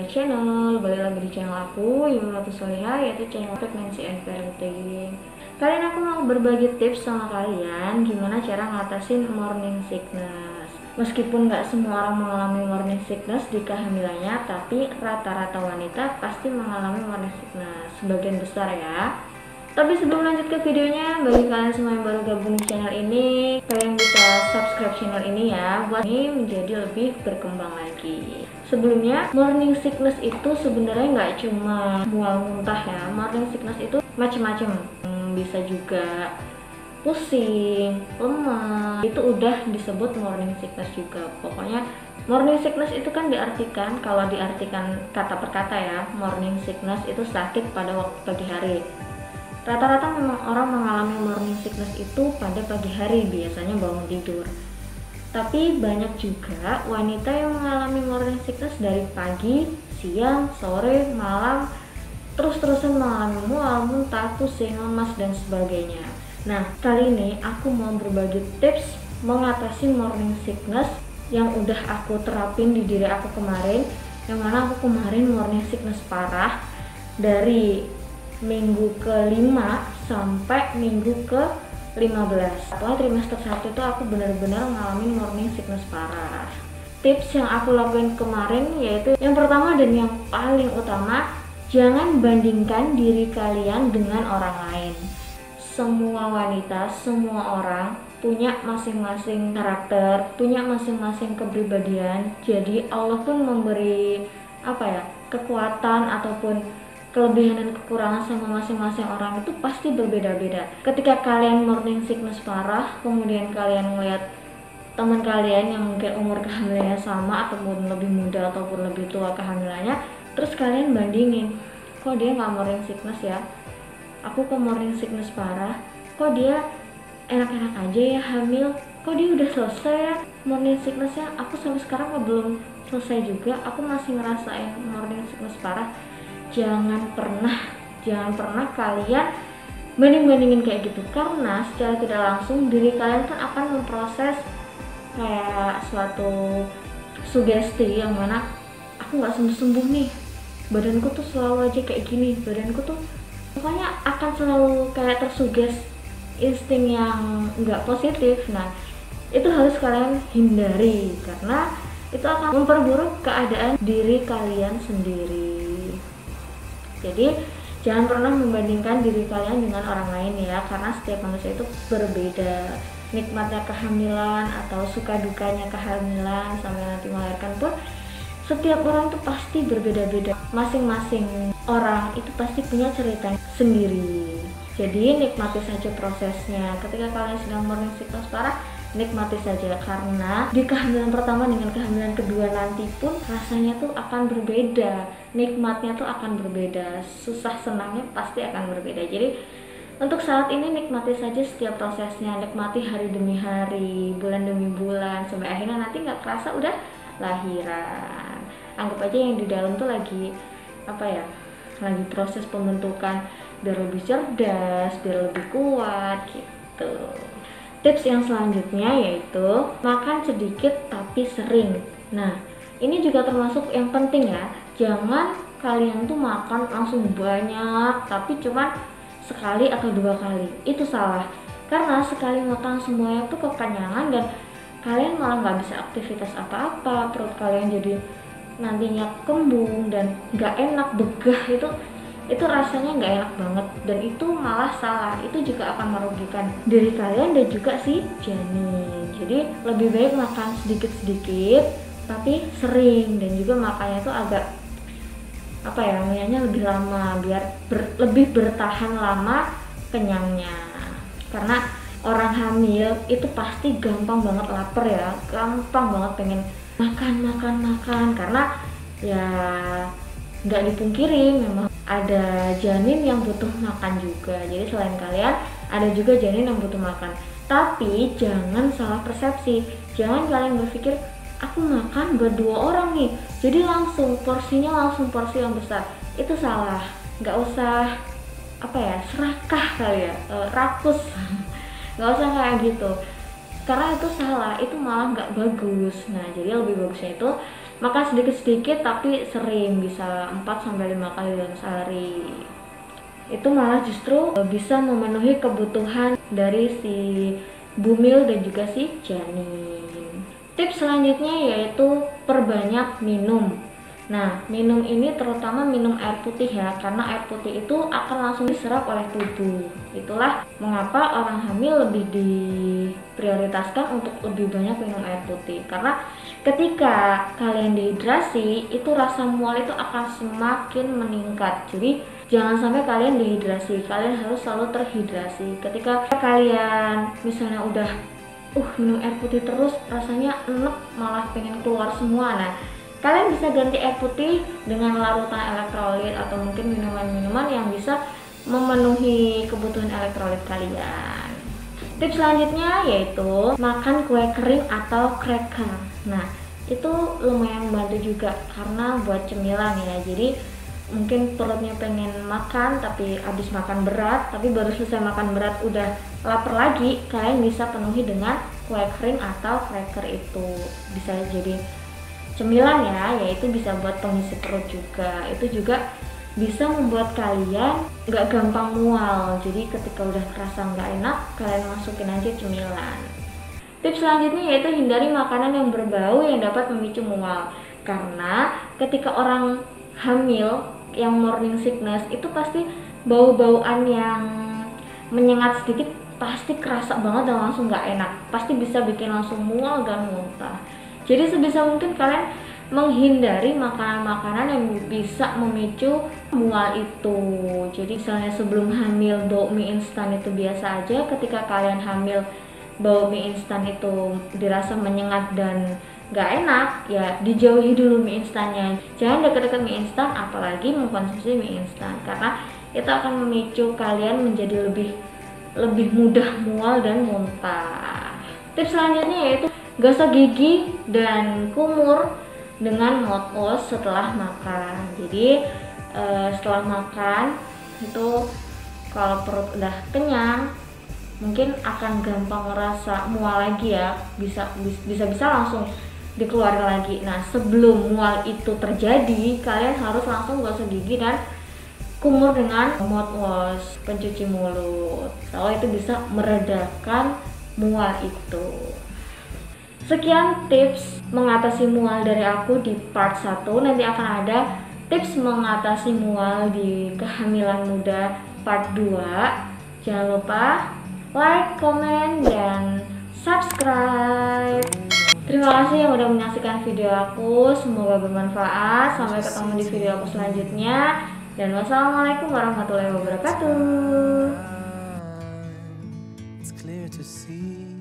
channel. Balik lagi di channel aku, Yumnatus Soliha, yaitu channel pregnancy and parenting. Kali ini aku mau berbagi tips sama kalian gimana cara ngatasin morning sickness. Meskipun nggak semua orang mengalami morning sickness di kehamilannya, tapi rata-rata wanita pasti mengalami morning sickness, sebagian besar ya. Tapi sebelum lanjut ke videonya, bagi kalian semua yang baru gabung di channel ini, kalian bisa subscribe channel ini ya, buat ini menjadi lebih berkembang lagi. Sebelumnya, morning sickness itu sebenarnya nggak cuma mual muntah ya. Morning sickness itu macam-macam. Bisa juga pusing, lemah, itu udah disebut morning sickness juga. Pokoknya morning sickness itu kan diartikan, kalau diartikan kata per kata ya, morning sickness itu sakit pada waktu pagi hari. Rata-rata memang orang mengalami morning sickness itu pada pagi hari, biasanya bangun tidur. Tapi banyak juga wanita yang mengalami morning sickness dari pagi, siang, sore, malam, terus-terusan mengalami mual, muntah, pusing, lemas, dan sebagainya. Nah, kali ini aku mau berbagi tips mengatasi morning sickness yang udah aku terapin di diri aku kemarin, yang mana aku kemarin morning sickness parah dari minggu ke-5 sampai minggu ke-15. Setelah trimester 1 itu aku benar-benar mengalami morning sickness parah. Tips yang aku lakuin kemarin yaitu yang pertama dan yang paling utama, jangan bandingkan diri kalian dengan orang lain. Semua wanita, semua orang punya masing-masing karakter, punya masing-masing kepribadian. Jadi Allah pun memberi kekuatan ataupun kelebihan dan kekurangan sama masing-masing orang itu pasti berbeda-beda. Ketika kalian morning sickness parah, kemudian kalian melihat teman kalian yang mungkin umur kehamilannya sama ataupun lebih muda ataupun lebih tua kehamilannya, terus kalian bandingin, kok dia nggak morning sickness ya, aku kok morning sickness parah, kok dia enak-enak aja ya hamil, kok dia udah selesai ya morning sicknessnya, aku sampai sekarang kok belum selesai juga, aku masih ngerasain morning sickness parah. Jangan pernah kalian banding-bandingin kayak gitu, karena secara tidak langsung diri kalian kan akan memproses kayak suatu sugesti yang mana aku nggak sembuh-sembuh nih, badanku tuh selalu aja kayak gini, badanku tuh pokoknya akan selalu kayak tersuges insting yang nggak positif. Nah, itu harus kalian hindari karena itu akan memperburuk keadaan diri kalian sendiri. Jadi jangan pernah membandingkan diri kalian dengan orang lain ya, karena setiap manusia itu berbeda. Nikmatnya kehamilan atau suka dukanya kehamilan sampai nanti melahirkan pun setiap orang itu pasti berbeda-beda. Masing-masing orang itu pasti punya cerita sendiri. Jadi nikmati saja prosesnya. Ketika kalian sedang morning sickness parah, nikmati saja, karena di kehamilan pertama dengan kehamilan kedua nanti pun rasanya tuh akan berbeda, nikmatnya tuh akan berbeda, susah senangnya pasti akan berbeda. Jadi untuk saat ini nikmati saja setiap prosesnya, nikmati hari demi hari, bulan demi bulan, sampai akhirnya nanti nggak kerasa udah lahiran. Anggap aja yang di dalam tuh lagi lagi proses pembentukan biar lebih cerdas, biar lebih kuat gitu. Tips yang selanjutnya yaitu makan sedikit tapi sering. Nah, ini juga termasuk yang penting ya. Jangan kalian tuh makan langsung banyak tapi cuma sekali atau 2 kali. Itu salah. Karena sekali makan semuanya tuh kekenyangan dan kalian malah nggak bisa aktivitas apa-apa. Perut kalian jadi nantinya kembung dan nggak enak, begah, itu rasanya nggak enak banget, dan itu malah salah. Itu juga akan merugikan diri kalian dan juga si janin. Jadi lebih baik makan sedikit-sedikit tapi sering, dan juga makannya tuh agak lebih lama biar lebih bertahan lama kenyangnya. Karena orang hamil itu pasti gampang banget lapar ya, gampang banget pengen makan karena ya nggak dipungkiri memang ada janin yang butuh makan juga. Jadi selain kalian ada juga janin yang butuh makan. Tapi jangan salah persepsi. Jangan kalian berpikir aku makan buat 2 orang nih, jadi langsung porsinya porsi yang besar. Itu salah. Nggak usah serakah kali ya, rakus. Nggak usah kayak gitu. Karena itu salah, itu malah nggak bagus. Nah, jadi lebih bagusnya itu makan sedikit-sedikit tapi sering, bisa 4-5 kali dalam sehari. Itu malah justru bisa memenuhi kebutuhan dari si bumil dan juga si janin. Tips selanjutnya yaitu perbanyak minum. Nah, minum ini terutama minum air putih ya, karena air putih itu akan langsung diserap oleh tubuh. Itulah mengapa orang hamil lebih diprioritaskan untuk lebih banyak minum air putih. Karena ketika kalian dehidrasi, itu rasa mual itu akan semakin meningkat. Jadi jangan sampai kalian dehidrasi, kalian harus selalu terhidrasi. Ketika kalian misalnya udah minum air putih terus, rasanya enek, malah pengen keluar semua. Nah, kalian bisa ganti air putih dengan larutan elektrolit atau mungkin minuman-minuman yang bisa memenuhi kebutuhan elektrolit kalian. Tips selanjutnya yaitu makan kue kering atau cracker. Nah, itu lumayan membantu juga karena buat cemilan ya. Jadi mungkin perutnya pengen makan tapi habis makan berat, tapi baru selesai makan berat udah lapar lagi, kalian bisa penuhi dengan kue kering atau cracker. Itu bisa jadi cemilan ya, yaitu bisa buat pengisi perut juga. Itu juga bisa membuat kalian nggak gampang mual. Jadi ketika udah kerasa nggak enak, kalian masukin aja cemilan. Tips selanjutnya yaitu hindari makanan yang berbau yang dapat memicu mual. Karena ketika orang hamil yang morning sickness itu pasti bau-bauan yang menyengat sedikit pasti kerasa banget dan langsung nggak enak. Pasti bisa bikin langsung mual dan muntah. Jadi sebisa mungkin kalian menghindari makanan-makanan yang bisa memicu mual itu. Jadi misalnya sebelum hamil bau mie instan itu biasa aja, ketika kalian hamil bau mie instan itu dirasa menyengat dan gak enak, ya dijauhi dulu mie instannya. Jangan deket-deket mie instan, apalagi mengkonsumsi mie instan, karena itu akan memicu kalian menjadi lebih mudah mual dan muntah. Tips selanjutnya yaitu gosok gigi dan kumur dengan mouthwash setelah makan. Jadi setelah makan itu kalau perut udah kenyang mungkin akan gampang ngerasa mual lagi ya, bisa langsung dikeluarin lagi. Nah, sebelum mual itu terjadi, kalian harus langsung gosok gigi dan kumur dengan mouthwash, pencuci mulut. Soalnya itu bisa meredakan mual itu. Sekian tips mengatasi mual dari aku di part 1. Nanti akan ada tips mengatasi mual di kehamilan muda part 2. Jangan lupa like, comment, dan subscribe. Terima kasih yang udah menyaksikan video aku. Semoga bermanfaat. Sampai ketemu di video aku selanjutnya. Dan wassalamualaikum warahmatullahi wabarakatuh. It's clear to see